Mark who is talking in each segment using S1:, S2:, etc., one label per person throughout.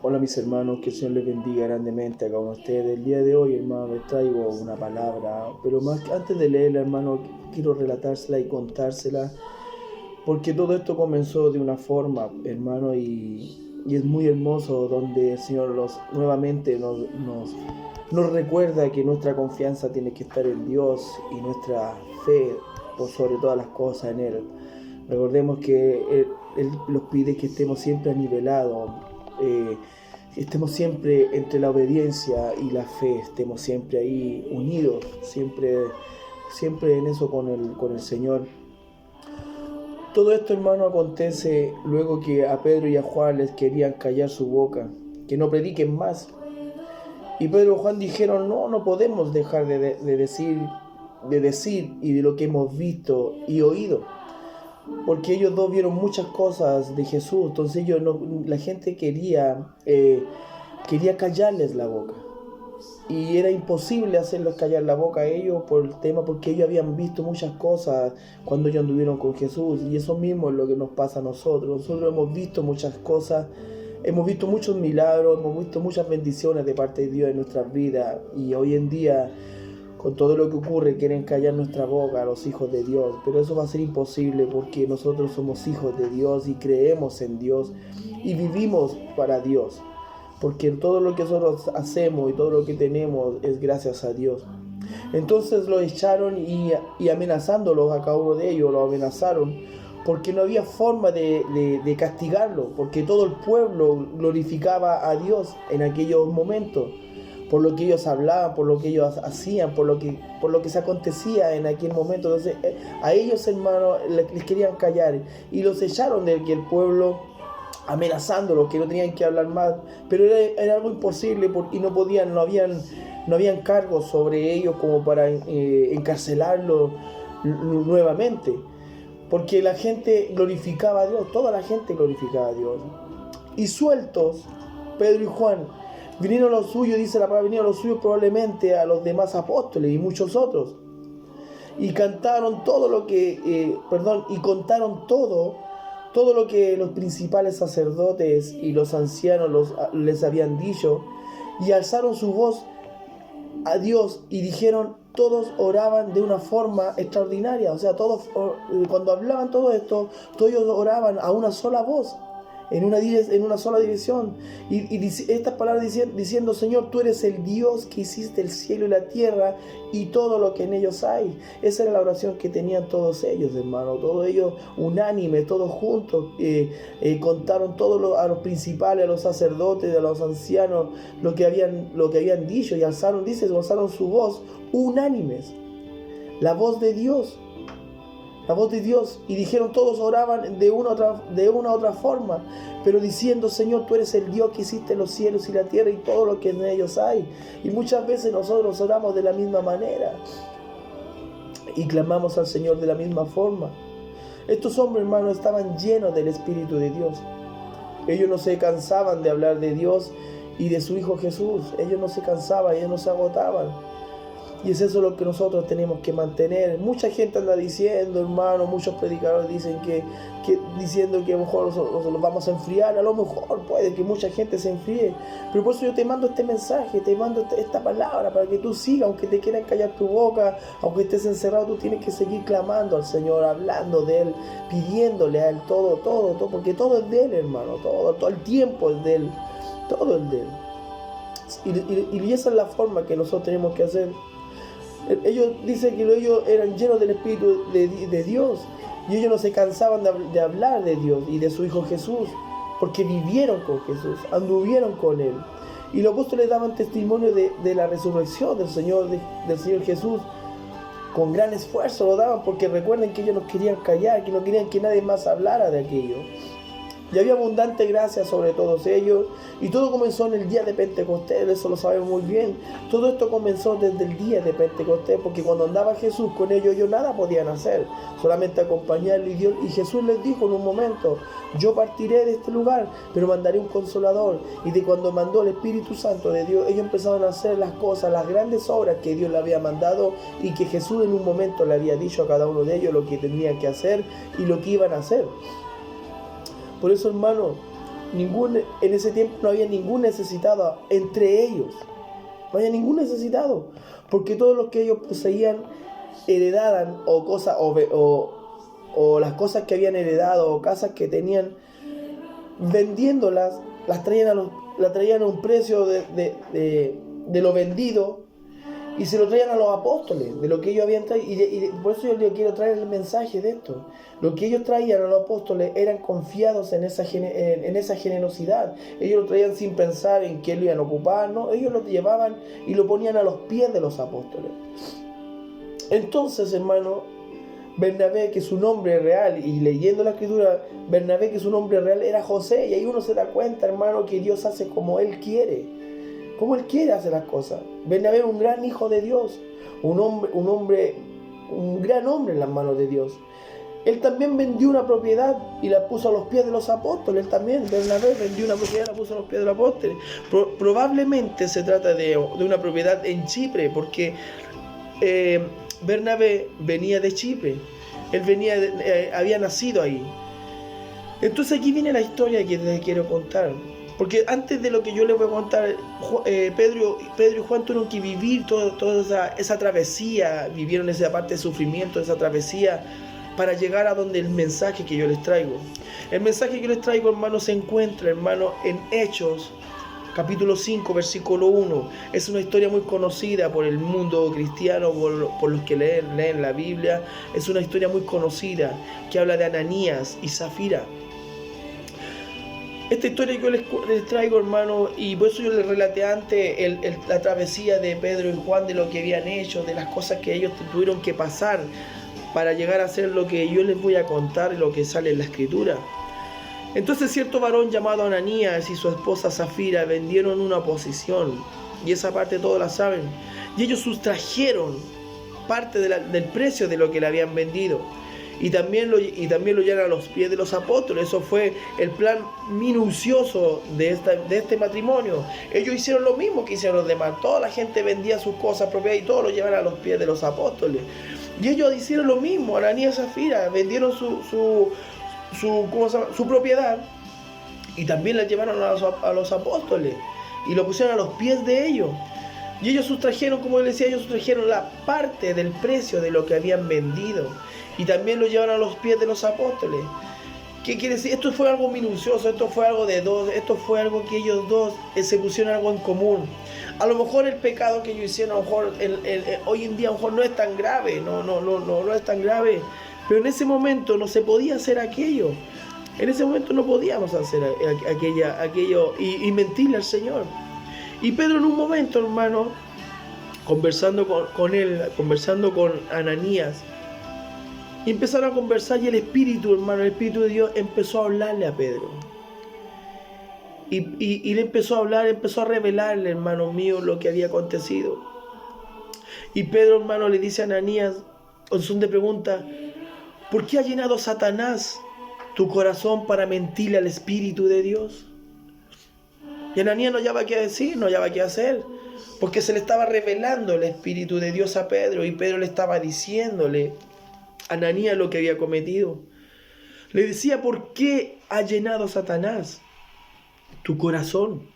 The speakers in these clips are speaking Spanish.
S1: Hola mis hermanos, que el Señor les bendiga grandemente a cada uno de ustedes. El día de hoy, hermano, les traigo una palabra, pero más que antes de leerla, hermano, quiero relatársela y contársela, porque todo esto comenzó de una forma, hermano, y es muy hermoso donde el Señor nuevamente nos recuerda que nuestra confianza tiene que estar en Dios y nuestra fe, por sobre todas las cosas, en Él. Recordemos que Él nos pide que estemos siempre nivelados, estemos siempre entre la obediencia y la fe, estemos siempre ahí unidos, siempre en eso con el Señor. Todo esto, hermano, acontece luego que a Pedro y a Juan les querían callar su boca, que no prediquen más. Y Pedro y Juan dijeron, no podemos dejar de decir y de lo que hemos visto y oído. Porque ellos dos vieron muchas cosas de Jesús, entonces la gente quería callarles la boca. Y era imposible hacerlos callar la boca a ellos por el tema, porque ellos habían visto muchas cosas cuando ellos anduvieron con Jesús. Y eso mismo es lo que nos pasa a nosotros. Nosotros hemos visto muchas cosas, hemos visto muchos milagros, hemos visto muchas bendiciones de parte de Dios en nuestras vidas. Y hoy en día, con todo lo que ocurre, quieren callar nuestra boca a los hijos de Dios. Pero eso va a ser imposible porque nosotros somos hijos de Dios y creemos en Dios y vivimos para Dios. Porque todo lo que nosotros hacemos y todo lo que tenemos es gracias a Dios. Entonces lo echaron y amenazándolos a cada uno de ellos, lo amenazaron porque no había forma de castigarlo, porque todo el pueblo glorificaba a Dios en aquellos momentos, por lo que ellos hablaban, por lo que ellos hacían, por lo que se acontecía en aquel momento. Entonces a ellos, hermanos, les querían callar y los echaron del que el pueblo, amenazándolos que no tenían que hablar más, pero era algo imposible y no podían, no habían cargos sobre ellos como para encarcelarlos nuevamente, porque la gente glorificaba a Dios, toda la gente glorificaba a Dios. Y sueltos, Pedro y Juan, vinieron los suyos, dice la palabra, vinieron los suyos probablemente a los demás apóstoles y muchos otros, y cantaron todo lo que, y contaron todo lo que los principales sacerdotes y los ancianos les habían dicho, y alzaron su voz a Dios y dijeron, todos oraban de una forma extraordinaria. O sea, todos, cuando hablaban todo esto, todos oraban a una sola voz, en una sola dirección, y estas palabras diciendo, Señor, tú eres el Dios que hiciste el cielo y la tierra y todo lo que en ellos hay. Esa era la oración que tenían todos ellos, hermano, todos ellos unánimes, todos juntos, contaron a los principales, a los sacerdotes, a los ancianos, lo que habían dicho, y alzaron su voz unánimes, la voz de Dios. La voz de Dios, y dijeron, todos oraban de una u otra forma, pero diciendo, Señor, tú eres el Dios que hiciste los cielos y la tierra y todo lo que en ellos hay. Y muchas veces nosotros oramos de la misma manera y clamamos al Señor de la misma forma. Estos hombres, hermanos, estaban llenos del Espíritu de Dios. Ellos no se cansaban de hablar de Dios y de su Hijo Jesús. Ellos no se cansaban, ellos no se agotaban. Y es eso lo que nosotros tenemos que mantener. Mucha gente anda diciendo, hermano, muchos predicadores dicen diciendo que a lo mejor nos vamos a enfriar. A lo mejor puede que mucha gente se enfríe, pero por eso yo te mando este mensaje, te mando esta palabra para que tú sigas, aunque te quieran callar tu boca, aunque estés encerrado, tú tienes que seguir clamando al Señor, hablando de Él, pidiéndole a Él todo, porque todo es de Él, hermano, todo el tiempo es de Él, todo es de Él. Y esa es la forma que nosotros tenemos que hacer. Ellos dicen que ellos eran llenos del Espíritu de Dios, y ellos no se cansaban de hablar de Dios y de su Hijo Jesús, porque vivieron con Jesús, anduvieron con Él. Y los apóstoles daban testimonio de la resurrección del Señor Jesús. Con gran esfuerzo lo daban, porque recuerden que ellos no querían callar, que no querían que nadie más hablara de aquello. Y había abundante gracia sobre todos ellos. Y todo comenzó en el día de Pentecostés, eso lo sabemos muy bien. Todo esto comenzó desde el día de Pentecostés, porque cuando andaba Jesús con ellos nada podían hacer, solamente acompañarle. Y Jesús les dijo en un momento, yo partiré de este lugar, pero mandaré un consolador. Y de cuando mandó el Espíritu Santo de Dios, ellos empezaron a hacer las cosas, las grandes obras que Dios le había mandado, y que Jesús en un momento le había dicho a cada uno de ellos lo que tenían que hacer y lo que iban a hacer. Por eso, hermano, en ese tiempo no había ningún necesitado entre ellos. No había ningún necesitado, porque todos los que ellos poseían heredaban o cosas o las cosas que habían heredado o casas que tenían, vendiéndolas, las traían a un precio de lo vendido y se lo traían a los apóstoles, de lo que ellos habían traído. Y por eso yo les quiero traer el mensaje de esto. Lo que ellos traían a los apóstoles eran confiados en esa generosidad. Ellos lo traían sin pensar en qué lo iban a ocupar, ¿no? Ellos lo llevaban y lo ponían a los pies de los apóstoles. Entonces, hermano, Bernabé, que su nombre real, y leyendo la escritura, Bernabé, que su nombre real era José, y ahí uno se da cuenta, hermano, que Dios hace como Él quiere. Como Él quiere hacer las cosas. Bernabé era un gran hijo de Dios, un gran hombre en las manos de Dios. Él también vendió una propiedad y la puso a los pies de los apóstoles. Él también, Bernabé, vendió una propiedad y la puso a los pies de los apóstoles. Probablemente se trata de una propiedad en Chipre, porque Bernabé venía de Chipre. Él había nacido ahí. Entonces aquí viene la historia que les quiero contar. Porque antes de lo que yo les voy a contar, Pedro y Juan tuvieron que vivir toda esa travesía, vivieron esa parte de sufrimiento, esa travesía, para llegar a donde el mensaje que yo les traigo. El mensaje que yo les traigo, hermano, se encuentra, hermano, en Hechos, capítulo 5, versículo 1. Es una historia muy conocida por el mundo cristiano, por los que leen la Biblia. Es una historia muy conocida que habla de Ananías y Zafira. Esta historia que yo les traigo, hermano, y por eso yo les relaté antes la travesía de Pedro y Juan, de lo que habían hecho, de las cosas que ellos tuvieron que pasar para llegar a hacer lo que yo les voy a contar y lo que sale en la escritura. Entonces cierto varón llamado Ananías y su esposa Zafira vendieron una posición, y esa parte todos la saben, y ellos sustrajeron parte del precio de lo que le habían vendido, y también lo llevaron a los pies de los apóstoles. Eso fue el plan minucioso de este matrimonio. Ellos hicieron lo mismo que hicieron los demás. Toda la gente vendía sus cosas propias y todos lo llevaron a los pies de los apóstoles. Y ellos hicieron lo mismo. Ananías y Zafira vendieron su propiedad y también la llevaron a los apóstoles y lo pusieron a los pies de ellos. Y ellos sustrajeron, como les decía, ellos sustrajeron la parte del precio de lo que habían vendido y también lo llevaron a los pies de los apóstoles. ¿Qué quiere decir? Esto fue algo minucioso, esto fue algo de dos, esto fue algo que ellos dos se pusieron algo en común. A lo mejor el pecado que ellos hicieron, a lo mejor hoy en día a lo mejor no es tan grave, no es tan grave, pero en ese momento no se podía hacer aquello. En ese momento no podíamos hacer aquello y mentirle al Señor. Y Pedro en un momento, hermano, conversando con Ananías, y empezaron a conversar, y el Espíritu de Dios empezó a hablarle a Pedro. Y le empezó a hablar, empezó a revelarle, hermano mío, lo que había acontecido. Y Pedro, hermano, le dice a Ananías, con son de pregunta: ¿por qué ha llenado Satanás tu corazón para mentirle al Espíritu de Dios? Y Ananías no hallaba qué decir, no hallaba qué hacer, porque se le estaba revelando el Espíritu de Dios a Pedro, y Pedro le estaba diciéndole a Ananías lo que había cometido. Le decía: ¿por qué ha llenado Satanás tu corazón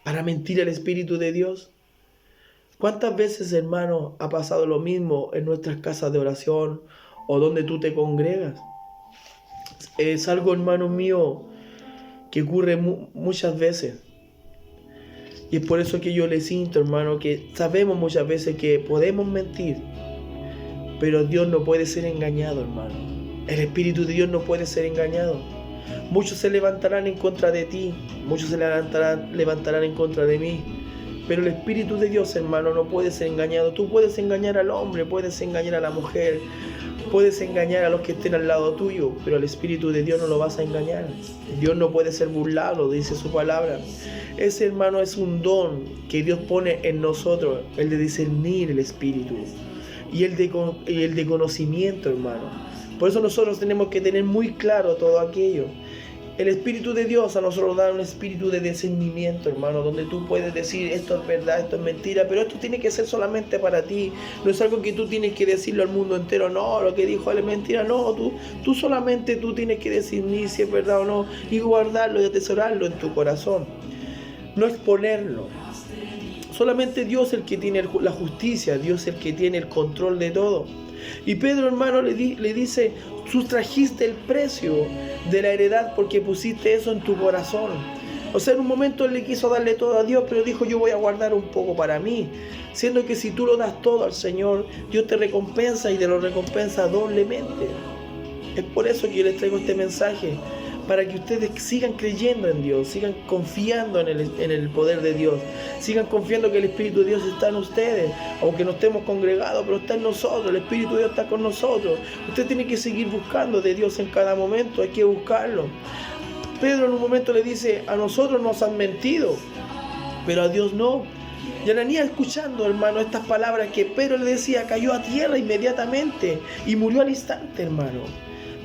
S1: para mentir al Espíritu de Dios? ¿Cuántas veces, hermano, ha pasado lo mismo en nuestras casas de oración o donde tú te congregas? Es algo, hermano mío, que ocurre muchas veces. Y es por eso que yo les insto, hermano, que sabemos muchas veces que podemos mentir, pero Dios no puede ser engañado, hermano. El Espíritu de Dios no puede ser engañado. Muchos se levantarán en contra de ti, muchos se levantarán en contra de mí, pero el Espíritu de Dios, hermano, no puede ser engañado. Tú puedes engañar al hombre, puedes engañar a la mujer, puedes engañar a los que estén al lado tuyo, pero el Espíritu de Dios no lo vas a engañar. Dios no puede ser burlado, dice su palabra. Ese, hermano, es un don que Dios pone en nosotros, el de discernir el Espíritu y el de conocimiento, hermano. Por eso nosotros tenemos que tener muy claro todo aquello. El Espíritu de Dios a nosotros da un espíritu de discernimiento, hermano, donde tú puedes decir esto es verdad, esto es mentira, pero esto tiene que ser solamente para ti. No es algo que tú tienes que decirlo al mundo entero, no, lo que dijo él es mentira, no, tú solamente tú tienes que discernir si es verdad o no y guardarlo y atesorarlo en tu corazón. No exponerlo. Solamente Dios es el que tiene la justicia, Dios es el que tiene el control de todo. Y Pedro, hermano, le dice, sustrajiste el precio de la heredad porque pusiste eso en tu corazón. O sea, en un momento él le quiso darle todo a Dios, pero dijo, yo voy a guardar un poco para mí. Siendo que si tú lo das todo al Señor, Dios te recompensa y te lo recompensa doblemente. Es por eso que yo les traigo este mensaje, para que ustedes sigan creyendo en Dios, sigan confiando en el poder de Dios, sigan confiando que el Espíritu de Dios está en ustedes, aunque no estemos congregados, pero está en nosotros, el Espíritu de Dios está con nosotros. Usted tiene que seguir buscando de Dios en cada momento, hay que buscarlo. Pedro en un momento le dice, a nosotros nos han mentido, pero a Dios no. Y Ananías, escuchando, hermano, estas palabras que Pedro le decía, cayó a tierra inmediatamente y murió al instante, hermano.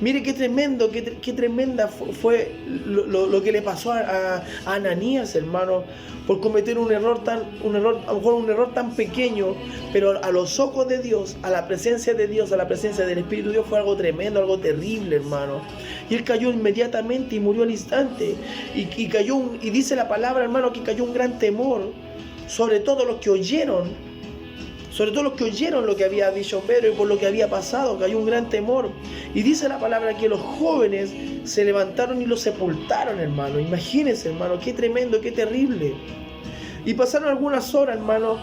S1: Mire qué tremendo, qué tremenda fue lo que le pasó a Ananías, hermano, por cometer un error, a lo mejor un error tan pequeño, pero a los ojos de Dios, a la presencia de Dios, a la presencia del Espíritu de Dios, fue algo tremendo, algo terrible, hermano. Y él cayó inmediatamente y murió al instante. Y dice la palabra, hermano, que cayó un gran temor sobre todos los que oyeron. Sobre todo los que oyeron lo que había dicho Pedro y por lo que había pasado, cayó un gran temor. Y dice la palabra que los jóvenes se levantaron y lo sepultaron, hermano. Imagínense, hermano, qué tremendo, qué terrible. Y pasaron algunas horas, hermano.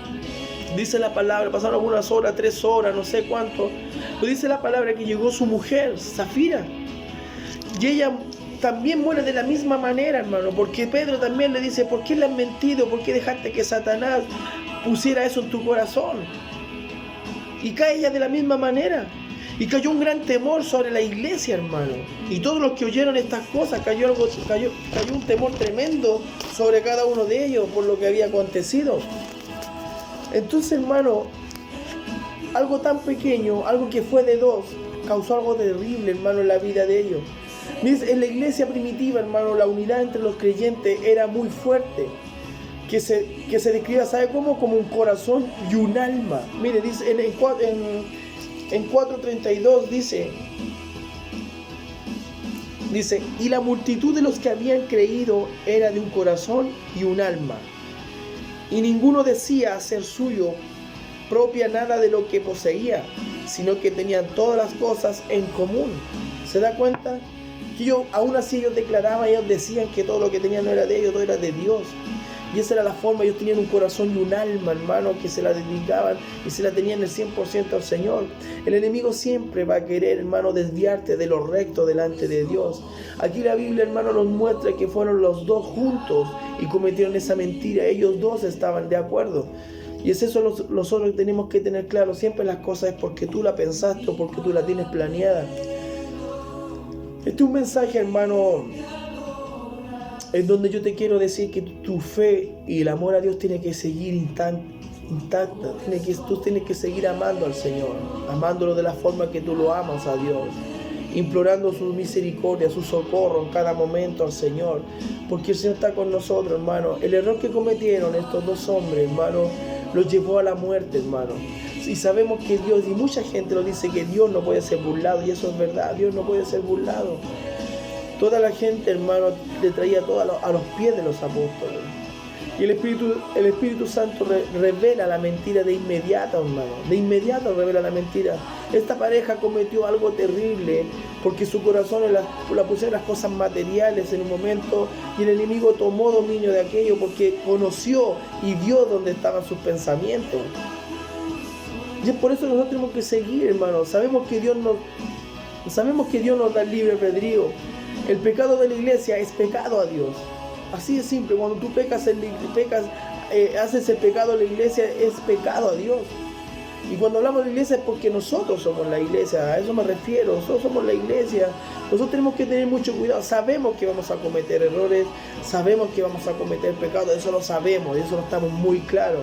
S1: Dice la palabra, pasaron algunas horas, 3 horas, no sé cuánto. Pero dice la palabra que llegó su mujer, Zafira. Y ella también muere de la misma manera, hermano. Porque Pedro también le dice, ¿por qué le has mentido? ¿Por qué dejaste que Satanás pusiera eso en tu corazón? Y cae ella de la misma manera. Y cayó un gran temor sobre la iglesia, hermano. Y todos los que oyeron estas cosas, cayó un temor tremendo sobre cada uno de ellos por lo que había acontecido. Entonces, hermano, algo tan pequeño, algo que fue de dos, causó algo terrible, hermano, en la vida de ellos. En la iglesia primitiva, hermano, la unidad entre los creyentes era muy fuerte. Que se describe, ¿sabe cómo? Como un corazón y un alma. Mire, dice en 4:32 dice, y la multitud de los que habían creído era de un corazón y un alma. Y ninguno decía ser suyo propia nada de lo que poseía, sino que tenían todas las cosas en común. ¿Se da cuenta? Que aún así ellos declaraban, ellos decían que todo lo que tenían no era de ellos, todo era de Dios. Y esa era la forma, ellos tenían un corazón y un alma, hermano, que se la dedicaban y se la tenían el 100% al Señor. El enemigo siempre va a querer, hermano, desviarte de lo recto delante de Dios. Aquí la Biblia, hermano, nos muestra que fueron los dos juntos y cometieron esa mentira. Ellos dos estaban de acuerdo. Y es eso nosotros que tenemos que tener claro. Siempre las cosas es porque tú la pensaste o porque tú la tienes planeada. Este es un mensaje, hermano, en donde yo te quiero decir que tu fe y el amor a Dios tiene que seguir intacta. Tú tienes que seguir amando al Señor, amándolo de la forma que tú lo amas a Dios, implorando su misericordia, su socorro en cada momento al Señor, porque el Señor está con nosotros, hermano. El error que cometieron estos dos hombres, hermano, los llevó a la muerte, hermano. Y sabemos que Dios, y mucha gente lo dice, que Dios no puede ser burlado, y eso es verdad, Dios no puede ser burlado. Toda la gente, hermano, le traía todo a los pies de los apóstoles. Y el Espíritu Santo revela la mentira de inmediato, hermano. De inmediato revela la mentira. Esta pareja cometió algo terrible porque su corazón la pusieron las cosas materiales en un momento, y el enemigo tomó dominio de aquello porque conoció y vio dónde estaban sus pensamientos. Y es por eso que nosotros tenemos que seguir, hermano. Sabemos que Dios nos da el libre albedrío. El pecado de la iglesia es pecado a Dios. Así de simple. Cuando tú haces el pecado a la iglesia, es pecado a Dios. Y cuando hablamos de la iglesia es porque nosotros somos la iglesia. A eso me refiero. Nosotros somos la iglesia. Nosotros tenemos que tener mucho cuidado. Sabemos que vamos a cometer errores. Sabemos que vamos a cometer pecados. Eso lo sabemos. Eso lo estamos muy claros.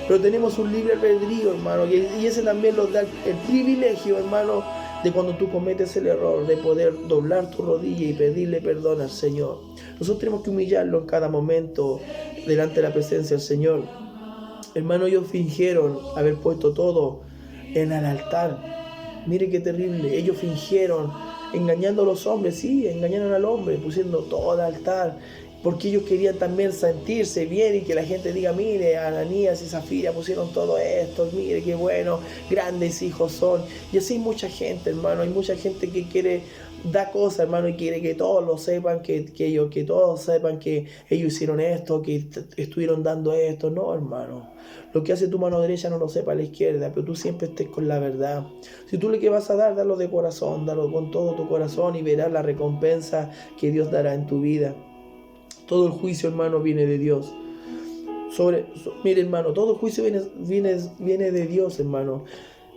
S1: Pero tenemos un libre albedrío, hermano. Y ese también nos da el privilegio, hermano, de cuando tú cometes el error de poder doblar tu rodilla y pedirle perdón al Señor. Nosotros tenemos que humillarlo en cada momento delante de la presencia del Señor. Hermano, ellos fingieron haber puesto todo en el altar. Mire qué terrible. Ellos fingieron, engañando a los hombres, sí, engañaron al hombre, pusiendo todo al altar, porque ellos querían también sentirse bien y que la gente diga, mire, Ananías y Zafira pusieron todo esto, mire qué bueno, grandes hijos son. Y así hay mucha gente, hermano, hay mucha gente que quiere, da cosas, hermano, y quiere que todos lo sepan, que todos sepan que ellos hicieron esto, que estuvieron dando esto. No, hermano, lo que hace tu mano derecha no lo sepa la izquierda, pero tú siempre estés con la verdad. Si tú le que vas a dar, dalo de corazón, dalo con todo tu corazón y verás la recompensa que Dios dará en tu vida. Todo el juicio, hermano, viene de Dios. Mire, hermano, todo el juicio viene de Dios, hermano.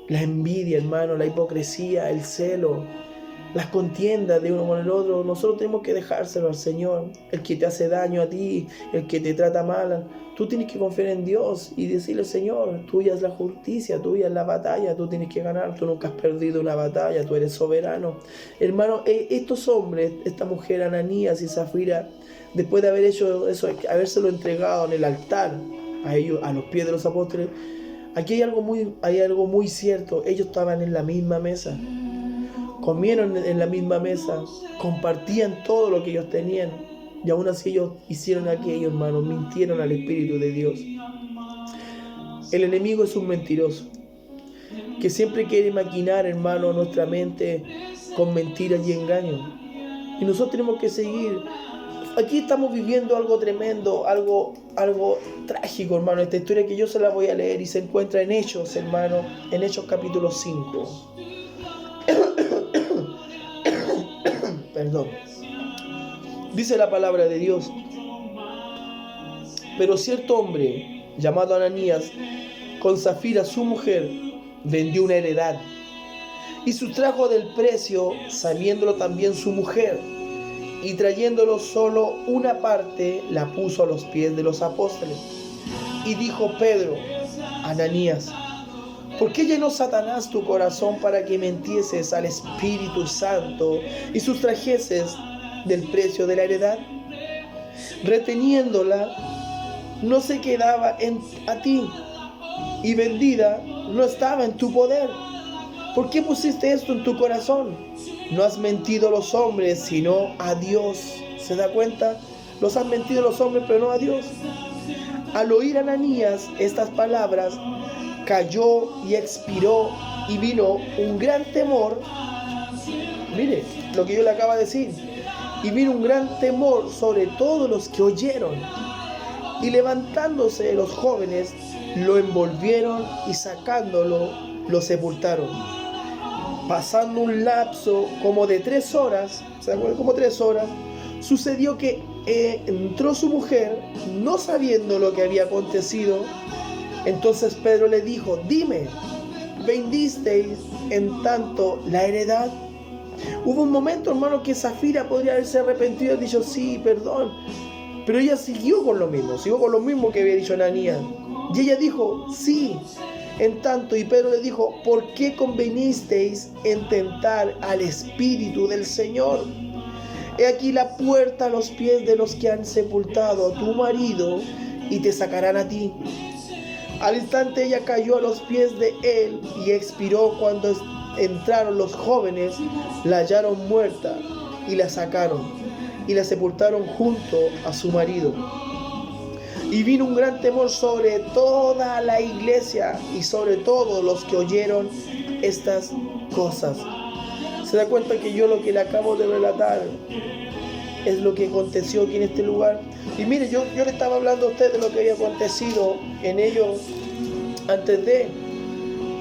S1: La envidia, hermano, la hipocresía, el celo, las contiendas de uno con el otro, nosotros tenemos que dejárselo al Señor. El que te hace daño a ti, el que te trata mal, tú tienes que confiar en Dios y decirle, Señor, tuya es la justicia, tuya es la batalla, tú tienes que ganar, tú nunca has perdido una batalla, tú eres soberano. Hermano, estos hombres, esta mujer Ananías y Zafira, después de haber hecho eso, habérselo entregado en el altar a ellos, a los pies de los apóstoles, aquí hay algo muy cierto. Ellos estaban en la misma mesa, comieron en la misma mesa, compartían todo lo que ellos tenían, y aún así ellos hicieron aquello, hermano, mintieron al Espíritu de Dios. El enemigo es un mentiroso que siempre quiere maquinar, hermano, nuestra mente con mentiras y engaños, y nosotros tenemos que seguir. Aquí estamos viviendo algo tremendo, algo trágico, hermano. Esta historia que yo se la voy a leer y se encuentra en Hechos, hermano, en Hechos capítulo 5. Perdón. Dice la palabra de Dios: pero cierto hombre llamado Ananías, con Zafira su mujer, vendió una heredad y sustrajo del precio, sabiéndolo también su mujer, y trayéndolo solo una parte, la puso a los pies de los apóstoles. Y dijo Pedro: Ananías, ¿por qué llenó Satanás tu corazón para que mentieses al Espíritu Santo y sustrajeses del precio de la heredad? Reteniéndola, no se quedaba a ti, y vendida no estaba en tu poder. ¿Por qué pusiste esto en tu corazón? No has mentido a los hombres, sino a Dios. ¿Se da cuenta? Los han mentido a los hombres, pero no a Dios. Al oír Ananías estas palabras, cayó y expiró, y vino un gran temor. Mire lo que yo le acabo de decir. Y vino un gran temor sobre todos los que oyeron. Y levantándose los jóvenes, lo envolvieron y sacándolo, lo sepultaron. Pasando un lapso como de 3 horas, ¿se acuerdan? Como 3 horas, sucedió que entró su mujer, no sabiendo lo que había acontecido. Entonces Pedro le dijo: dime, ¿vendisteis en tanto la heredad? Hubo un momento, hermano, que Zafira podría haberse arrepentido y dicho: sí, perdón. Pero ella siguió con lo mismo que había dicho Ananías. Y ella dijo: sí, en tanto. Y Pedro le dijo: ¿por qué convenisteis en tentar al Espíritu del Señor? He aquí la puerta a los pies de los que han sepultado a tu marido, y te sacarán a ti. Al instante ella cayó a los pies de él y expiró. Cuando entraron los jóvenes, la hallaron muerta y la sacaron y la sepultaron junto a su marido. Y vino un gran temor sobre toda la iglesia y sobre todos los que oyeron estas cosas. Se da cuenta que yo lo que le acabo de relatar es lo que aconteció aquí en este lugar. Y mire, yo le estaba hablando a usted de lo que había acontecido en ellos antes de.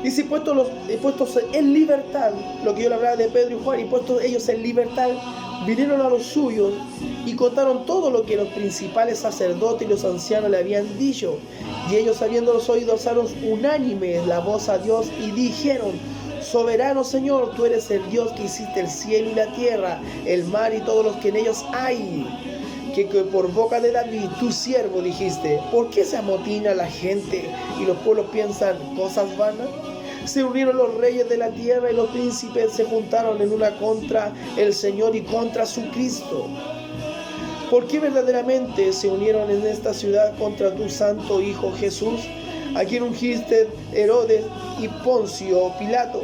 S1: Y si puestos en libertad, lo que yo le hablaba de Pedro y Juan, y puestos ellos en libertad, vinieron a los suyos y contaron todo lo que los principales sacerdotes y los ancianos le habían dicho. Y ellos, habiéndolos oído, alzaron unánime la voz a Dios y dijeron: soberano Señor, tú eres el Dios que hiciste el cielo y la tierra, el mar y todos los que en ellos hay. Que por boca de David, tu siervo, dijiste: ¿por qué se amotina la gente y los pueblos piensan cosas vanas? Se unieron los reyes de la tierra y los príncipes se juntaron en una contra el Señor y contra su Cristo. ¿Por qué verdaderamente se unieron en esta ciudad contra tu santo Hijo Jesús, a quien ungiste Herodes y Poncio Pilato,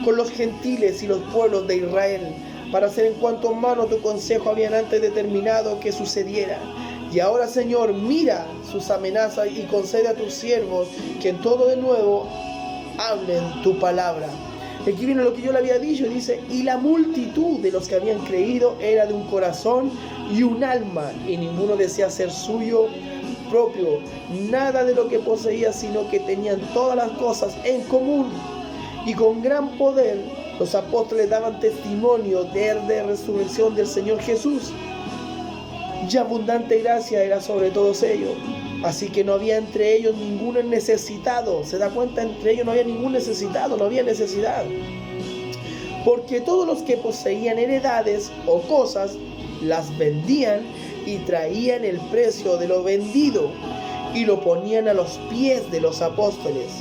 S1: con los gentiles y los pueblos de Israel, para hacer en cuanto mano tu consejo habían antes determinado que sucediera? Y ahora, Señor, mira sus amenazas y concede a tus siervos que en todo de nuevo hablen tu palabra. Aquí viene lo que yo le había dicho, dice, y la multitud de los que habían creído era de un corazón y un alma, y ninguno decía ser suyo propio nada de lo que poseía, sino que tenían todas las cosas en común. Y con gran poder los apóstoles daban testimonio de la resurrección del Señor Jesús, y abundante gracia era sobre todos ellos. Así que no había entre ellos ningún necesitado. ¿Se da cuenta? Entre ellos no había ningún necesitado, no había necesidad. Porque todos los que poseían heredades o cosas, las vendían y traían el precio de lo vendido y lo ponían a los pies de los apóstoles.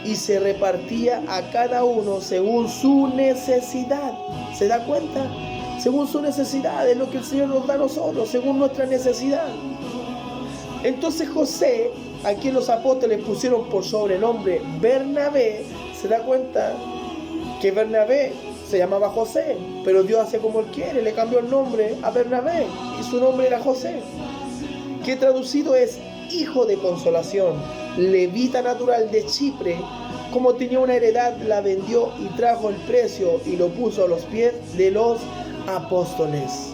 S1: Y se repartía a cada uno según su necesidad. ¿Se da cuenta? Según su necesidad, es lo que el Señor nos da a nosotros, según nuestra necesidad. Entonces José, a quien los apóstoles pusieron por sobrenombre Bernabé, ¿se da cuenta? Que Bernabé se llamaba José, pero Dios hace como Él quiere, le cambió el nombre a Bernabé y su nombre era José, que traducido es hijo de consolación, levita natural de Chipre. Como tenía una heredad, la vendió y trajo el precio y lo puso a los pies de los apóstoles.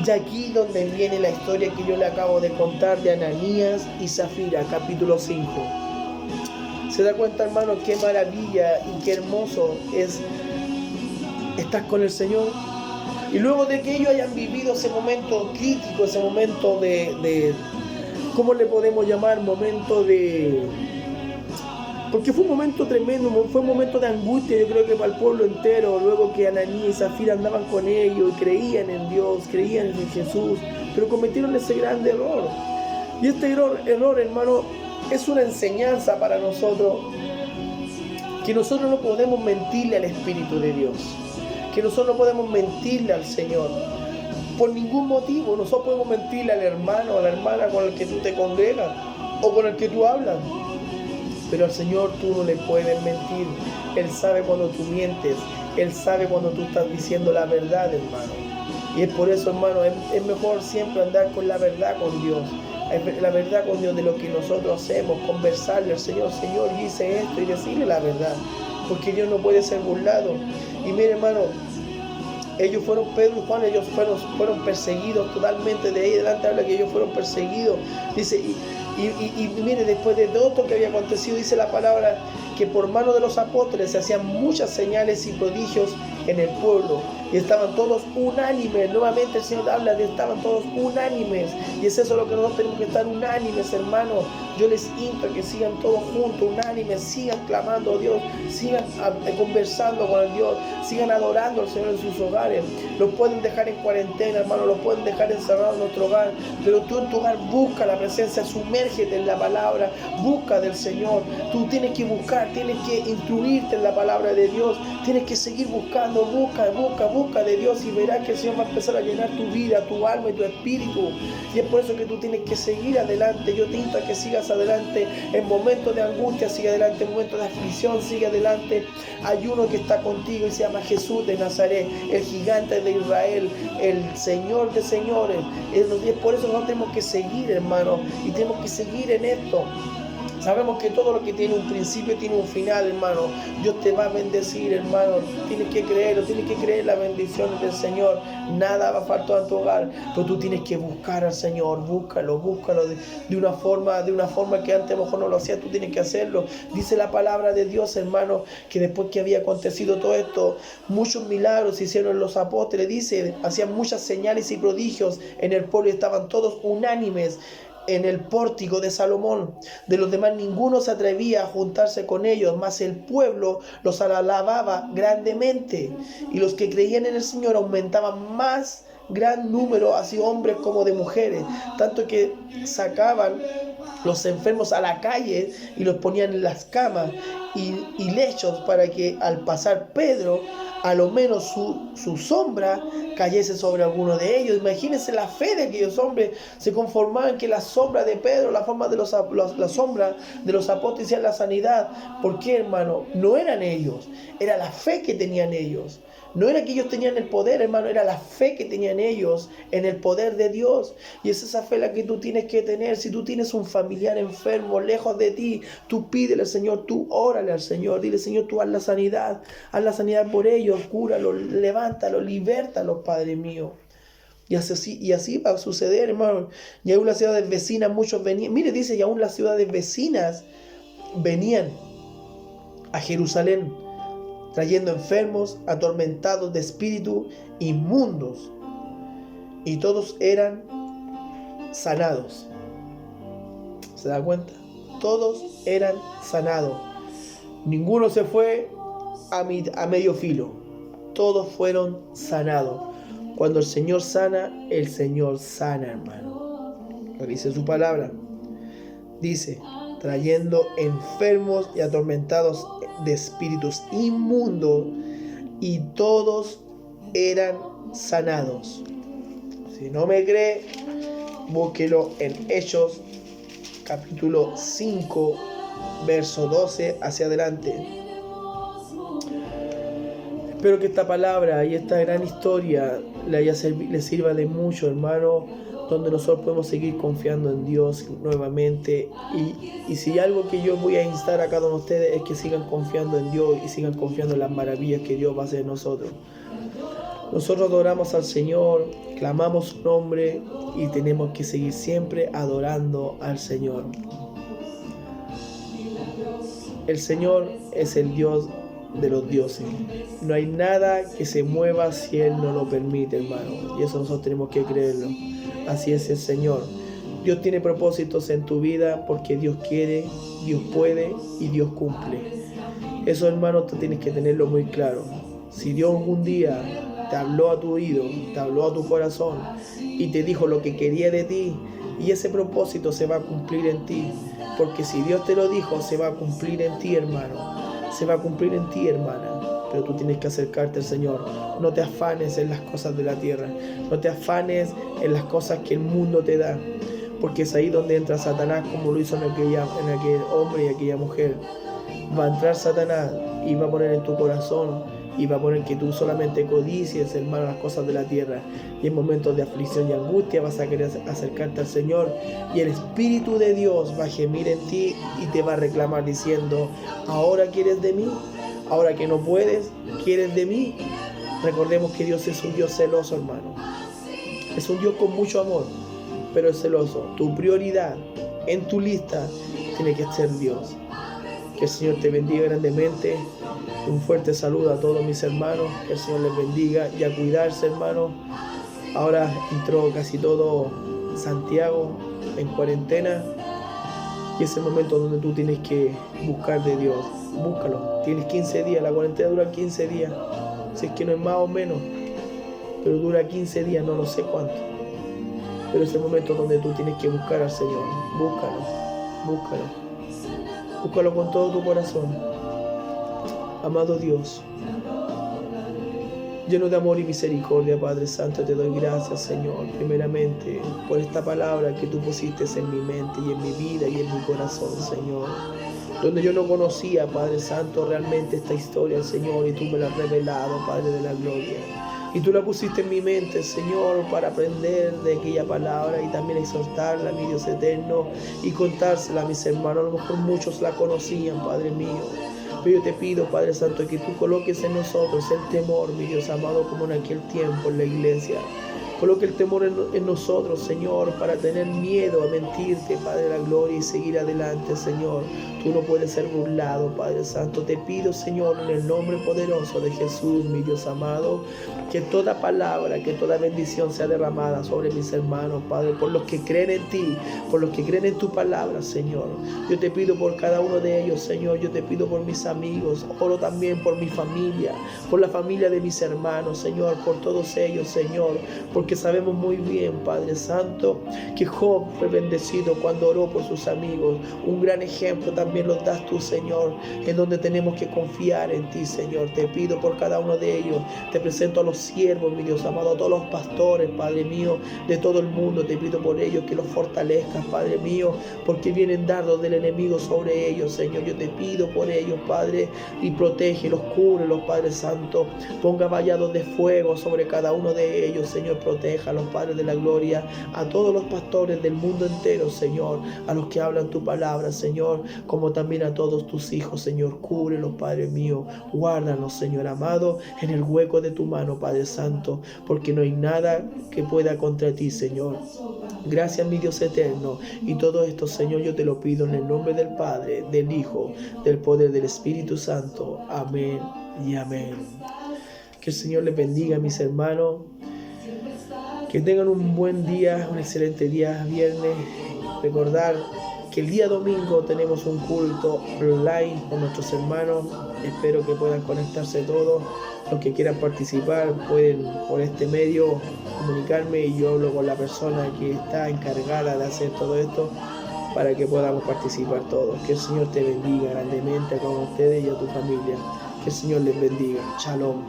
S1: Y aquí donde viene la historia que yo le acabo de contar de Ananías y Zafira, capítulo 5. ¿Se da cuenta, hermano, qué maravilla y qué hermoso es estar con el Señor? Y luego de que ellos hayan vivido ese momento crítico, ese momento de ¿cómo le podemos llamar? Momento de... Porque fue un momento tremendo, fue un momento de angustia, yo creo que para el pueblo entero, luego que Ananías y Zafira andaban con ellos y creían en Dios, creían en Jesús, pero cometieron ese grande error. Y este error, hermano, es una enseñanza para nosotros, que nosotros no podemos mentirle al Espíritu de Dios, que nosotros no podemos mentirle al Señor, por ningún motivo. Nosotros podemos mentirle al hermano o a la hermana con el que tú te congregas o con el que tú hablas, pero al Señor tú no le puedes mentir. Él sabe cuando tú mientes, Él sabe cuando tú estás diciendo la verdad, hermano. Y es por eso, hermano, es mejor siempre andar con la verdad con Dios, la verdad con Dios de lo que nosotros hacemos, conversarle al Señor, Señor, yo hice esto, y decirle la verdad, porque Dios no puede ser burlado. Y mire, hermano, ellos fueron, Pedro y Juan, ellos fueron perseguidos totalmente. De ahí adelante habla que ellos fueron perseguidos. Dice, y mire, después de todo esto que había acontecido, dice la palabra que por mano de los apóstoles se hacían muchas señales y prodigios en el pueblo, y estaban todos unánimes. Nuevamente el Señor habla de estaban todos unánimes, y es eso lo que nosotros tenemos que estar unánimes, hermanos. Yo les insto a que sigan todos juntos, unánimes, sigan clamando a Dios, sigan conversando con el Dios, sigan adorando al Señor en sus hogares. Los pueden dejar en cuarentena, hermano, los pueden dejar encerrados en nuestro hogar, pero tú en tu hogar busca la presencia, sumérgete en la palabra, busca del Señor. Tú tienes que buscar, tienes que instruirte en la palabra de Dios, tienes que seguir buscando, busca de Dios, y verás que el Señor va a empezar a llenar tu vida, tu alma y tu espíritu. Y es por eso que tú tienes que seguir adelante. Yo te invito a que sigas adelante en momentos de angustia, sigue adelante en momentos de aflicción, sigue adelante. Hay uno que está contigo y se llama Jesús de Nazaret, el gigante de Israel, el Señor de señores. Y es por eso nosotros tenemos que seguir, hermano, y tenemos que seguir en esto. Sabemos que todo lo que tiene un principio tiene un final, hermano. Dios te va a bendecir, hermano. Tienes que creer las bendiciones del Señor. Nada va a faltar en tu hogar, pero tú tienes que buscar al Señor. Búscalo de una forma que antes a lo mejor no lo hacías. Tú tienes que hacerlo. Dice la palabra de Dios, hermano, que después que había acontecido todo esto, muchos milagros se hicieron los apóstoles. Dice, hacían muchas señales y prodigios en el pueblo y estaban todos unánimes en el pórtico de Salomón. De los demás ninguno se atrevía a juntarse con ellos, mas el pueblo los alababa grandemente, y los que creían en el Señor aumentaban más gran número, así hombres como de mujeres, tanto que sacaban los enfermos a la calle y los ponían en las camas y lechos para que al pasar Pedro, a lo menos su sombra cayese sobre alguno de ellos. Imagínense la fe de aquellos hombres. Se conformaban que la sombra de Pedro, la sombra de los apóstoles era la sanidad. ¿Por qué, hermano? No eran ellos, era la fe que tenían ellos. No era que ellos tenían el poder, hermano, era la fe que tenían ellos en el poder de Dios. Y es esa fe la que tú tienes que tener. Si tú tienes un familiar enfermo lejos de ti, tú pídele al Señor, tú órale al Señor. Dile, Señor, tú haz la sanidad por ellos, cúralos, levántalos, libértalos, Padre mío. Y así va a suceder, hermano. Y aún las ciudades vecinas, muchos venían. Mire, dice, y aún las ciudades vecinas venían a Jerusalén, trayendo enfermos, atormentados de espíritu, inmundos, y todos eran sanados. ¿Se da cuenta? Todos eran sanados. Ninguno se fue a medio filo. Todos fueron sanados. Cuando el Señor sana, hermano. Lo dice su palabra. Dice, trayendo enfermos y atormentados de espíritus inmundos, y todos eran sanados. Si no me cree, búsquelo en Hechos capítulo 5 verso 12 hacia adelante. Espero que esta palabra y esta gran historia le sirva de mucho, hermano, donde nosotros podemos seguir confiando en Dios nuevamente. Y si hay algo que yo voy a instar a cada uno de ustedes es que sigan confiando en Dios y sigan confiando en las maravillas que Dios va a hacer en nosotros. Nosotros adoramos al Señor, clamamos su nombre y tenemos que seguir siempre adorando al Señor. El Señor es el Dios de los dioses. No hay nada que se mueva si Él no lo permite, hermano. Y eso nosotros tenemos que creerlo. Así es el Señor. Dios tiene propósitos en tu vida porque Dios quiere, Dios puede y Dios cumple. Eso, hermano, tú tienes que tenerlo muy claro. Si Dios algún día te habló a tu oído, te habló a tu corazón y te dijo lo que quería de ti, y ese propósito se va a cumplir en ti, porque si Dios te lo dijo, se va a cumplir en ti, hermano. Se va a cumplir en ti, hermana. Pero tú tienes que acercarte al Señor. No te afanes en las cosas de la tierra. No te afanes en las cosas que el mundo te da. Porque es ahí donde entra Satanás, como lo hizo en aquel hombre y aquella mujer. Va a entrar Satanás y va a poner en tu corazón y va a poner que tú solamente codicies, hermano, las cosas de la tierra. Y en momentos de aflicción y angustia vas a querer acercarte al Señor, y el Espíritu de Dios va a gemir en ti y te va a reclamar diciendo, ¿ahora quieres de mí? Ahora que no puedes, ¿quieres de mí? Recordemos que Dios es un Dios celoso, hermano. Es un Dios con mucho amor, pero es celoso. Tu prioridad en tu lista tiene que ser Dios. Que el Señor te bendiga grandemente. Un fuerte saludo a todos mis hermanos. Que el Señor les bendiga y a cuidarse, hermano. Ahora entró casi todo Santiago en cuarentena. Y es el momento donde tú tienes que buscar de Dios. Búscalo. Tienes 15 días. La cuarentena dura 15 días. Si es que no es más o menos. Pero dura 15 días, no lo sé cuánto. Pero es el momento donde tú tienes que buscar al Señor. Búscalo. Búscalo. Búscalo con todo tu corazón. Amado Dios, lleno de amor y misericordia, Padre Santo, te doy gracias, Señor, primeramente por esta palabra que tú pusiste en mi mente y en mi vida y en mi corazón, Señor. Donde yo no conocía, Padre Santo, realmente esta historia, Señor, y tú me la has revelado, Padre de la gloria. Y tú la pusiste en mi mente, Señor, para aprender de aquella palabra y también exhortarla, mi Dios eterno, y contársela a mis hermanos. A lo mejor muchos la conocían, Padre mío. Pero yo te pido, Padre Santo, que tú coloques en nosotros el temor, mi Dios amado, como en aquel tiempo en la iglesia. Coloque el temor en nosotros, Señor, para tener miedo a mentirte, Padre de la gloria, y seguir adelante, Señor. Tú no puedes ser burlado, Padre Santo. Te pido, Señor, en el nombre poderoso de Jesús, mi Dios amado, que toda palabra, que toda bendición sea derramada sobre mis hermanos, Padre, por los que creen en ti, por los que creen en tu palabra, Señor. Yo te pido por cada uno de ellos, Señor. Yo te pido por mis amigos. Oro también por mi familia, por la familia de mis hermanos, Señor, por todos ellos, Señor, porque porque sabemos muy bien, Padre Santo, que Job fue bendecido cuando oró por sus amigos. Un gran ejemplo también lo das tú, Señor, en donde tenemos que confiar en ti, Señor. Te pido por cada uno de ellos. Te presento a los siervos, mi Dios amado, a todos los pastores, Padre mío, de todo el mundo. Te pido por ellos que los fortalezcas, Padre mío, porque vienen dardos del enemigo sobre ellos, Señor. Yo te pido por ellos, Padre, y protégelos, cúbrelos, Padre Santo. Ponga vallados de fuego sobre cada uno de ellos, Señor. Proteja a los padres de la gloria, a todos los pastores del mundo entero, Señor, a los que hablan tu palabra, Señor, como también a todos tus hijos, Señor. Cúbrelos, Padre mío. Guárdanos, Señor amado, en el hueco de tu mano, Padre Santo, porque no hay nada que pueda contra ti, Señor. Gracias, mi Dios eterno. Y todo esto, Señor, yo te lo pido en el nombre del Padre, del Hijo, del poder del Espíritu Santo. Amén y amén. Que el Señor les bendiga, mis hermanos. Que tengan un buen día, un excelente día viernes. Recordar que el día domingo tenemos un culto online con nuestros hermanos. Espero que puedan conectarse todos. Los que quieran participar pueden por este medio comunicarme y yo hablo con la persona que está encargada de hacer todo esto para que podamos participar todos. Que el Señor te bendiga grandemente con ustedes y a tu familia. Que el Señor les bendiga. Shalom.